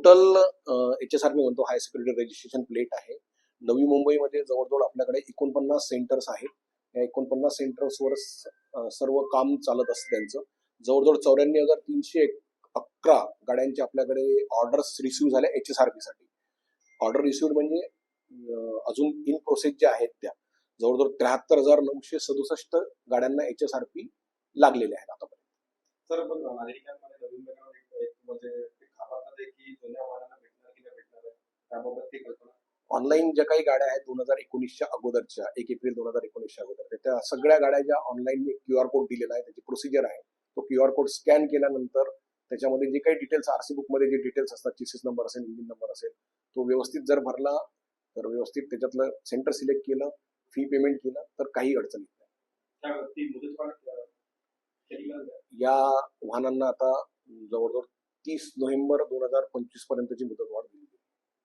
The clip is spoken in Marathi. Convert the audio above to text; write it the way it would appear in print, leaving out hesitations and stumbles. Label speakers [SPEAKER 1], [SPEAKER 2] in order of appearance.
[SPEAKER 1] टोटल HSRP म्हणतो हाय सिक्युरिटी रजिस्ट्रेशन प्लेट आहे. नवी मुंबईमध्ये जवळजवळ आपल्याकडे 49 सेंटर्स आहेत. या 49 सेंटर्सवर सर्व काम चालत असतं त्यांचं. जवळजवळ 94,311 गाड्यांचे आपल्याकडे ऑर्डर्स रिसिव्ह झाल्या HSRP साठी. ऑर्डर रिसिव्ह म्हणजे अजून इन प्रोसेस ज्या आहेत त्या जवळजवळ 73,967 गाड्यांना HSRP लागलेले आहेत आतापर्यंत.
[SPEAKER 2] सर पण नागरिकांमध्ये नवीन म्हणजे की जुन्या वाहनांना भेटणार की नाही भेटणार आहे त्याबाबत ती कल्पना.
[SPEAKER 1] ऑनलाईन ज्या काही गाड्या आहेत 2019च्या अगोदरच्या 1 एप्रिल 2019च्या अगोदर त्या सगळ्या गाड्या ज्या ऑनलाईन QR कोड दिलेला आहे त्याची प्रोसिजर आहे. तो QR कोड स्कॅन केल्यानंतर त्याच्यामध्ये जे काही डिटेल्स RC बुक मध्ये जे डिटेल्स असतात चेसिस नंबर असेल इंजिन नंबर असेल तो व्यवस्थित जर भरला तर व्यवस्थित त्याच्यातलं सेंटर सिलेक्ट केलं फी पेमेंट केलं तर काही अडचण येत नाही. या वाहनांना आता जवळजवळ 30 नोव्हेंबर 2025 पर्यंतची मुदतवाढ दिली.